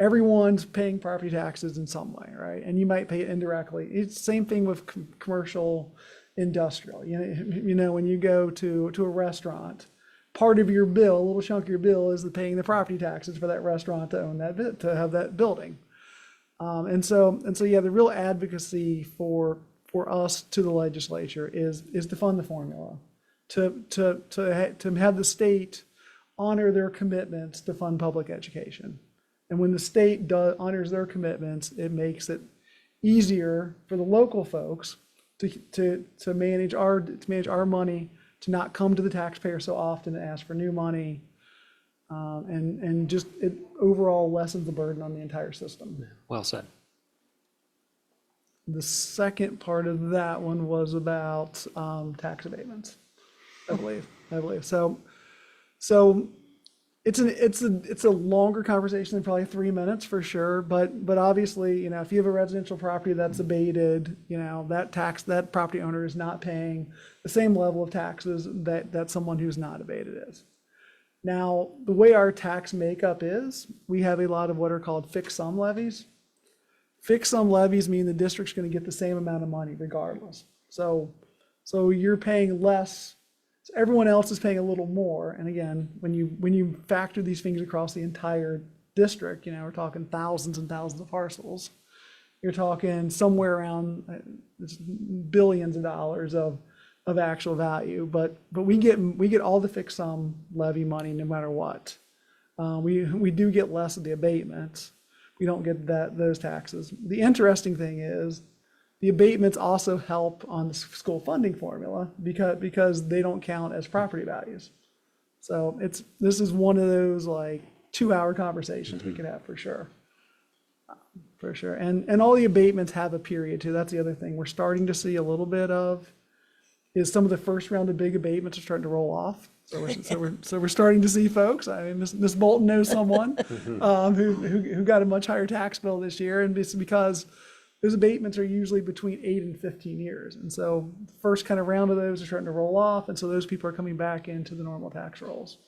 S2: everyone's paying property taxes in some way, right? And you might pay it indirectly. It's the same thing with commercial, industrial. When you go to a restaurant, part of your bill, a little chunk of your bill, is paying the property taxes for that restaurant to own that to have that building. And so yeah, the real advocacy for us to the legislature is to fund the formula, to have the state honor their commitments to fund public education. And when the state honors their commitments, it makes it easier for the local folks to manage our money, to not come to the taxpayer so often and ask for new money, and just it overall lessens the burden on the entire system.
S5: Well said.
S2: The second part of that one was about tax abatements, I believe. So it's a longer conversation than probably 3 minutes for sure. But obviously, if you have a residential property that's abated, that property owner is not paying the same level of taxes that someone who's not abated is. Now, the way our tax makeup is, we have a lot of what are called fixed sum levies. Fixed sum levies mean the district's going to get the same amount of money regardless. So you're paying less. So everyone else is paying a little more. And again, when you factor these things across the entire district, we're talking thousands and thousands of parcels. You're talking somewhere around billions of dollars of actual value. But we get all the fixed sum levy money no matter what. We do get less of the abatements. We don't get those taxes. The interesting thing is, the abatements also help on the school funding formula because they don't count as property values. So this is one of those 2-hour conversations we could have for sure. For sure. And all the abatements have a period too. That's the other thing we're starting to see a little bit of, is some of the first round of big abatements are starting to roll off. So we're starting to see folks. I mean, Ms. Bolton knows someone who got a much higher tax bill this year, and it's because those abatements are usually between 8 and 15 years. And so the first kind of round of those are starting to roll off. And so those people are coming back into the normal tax rolls.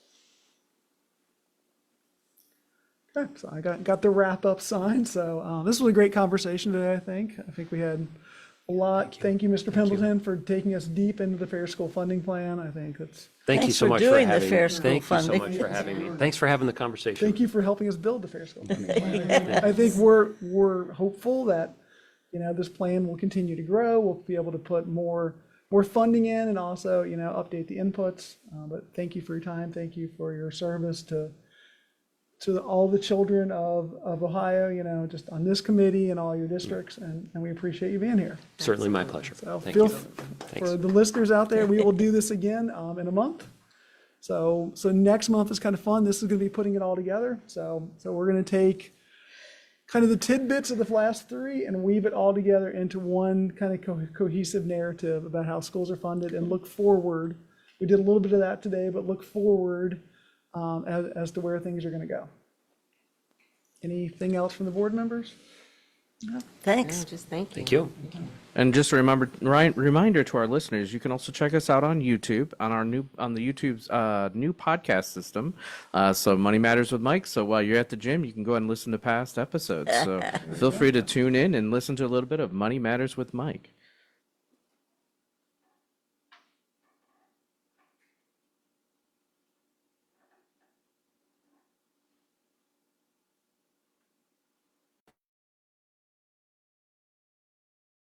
S2: Okay, so I got the wrap up sign. So this was a great conversation today, I think. I think we had a a lot. Thank you, Mr. Pendleton, for taking us deep into the Fair School Funding Plan. I think that's,
S5: Thank you
S6: Thanks
S5: so
S6: for
S5: much for
S6: doing the
S5: having me.
S6: Fair School
S5: Thank you so
S6: funding.
S5: much for having me. Thanks for having the conversation.
S2: thank you for helping us build the Fair School Funding Plan. I think we're hopeful that, this plan will continue to grow. We'll be able to put more funding in and also, update the inputs. But thank you for your time. Thank you for your service to all the children of Ohio, just on this committee and all your districts. And we appreciate you being here.
S5: Certainly my pleasure.
S2: So
S5: Thank
S2: feel
S5: you.
S2: for the listeners out there, we will do this again in a month. So next month is kind of fun. This is going to be putting it all together. So we're going to take kind of the tidbits of the last three and weave it all together into one kind of cohesive narrative about how schools are funded and look forward. We did a little bit of that today, but look forward as to where things are going to go. Anything else from the board members?
S6: Thanks.
S4: Just thank you.
S5: Thank you.
S7: And just a reminder to our listeners, you can also check us out on YouTube on the YouTube's new podcast system. So Money Matters with Mike. So while you're at the gym, you can go ahead and listen to past episodes. So feel free to tune in and listen to a little bit of Money Matters with Mike.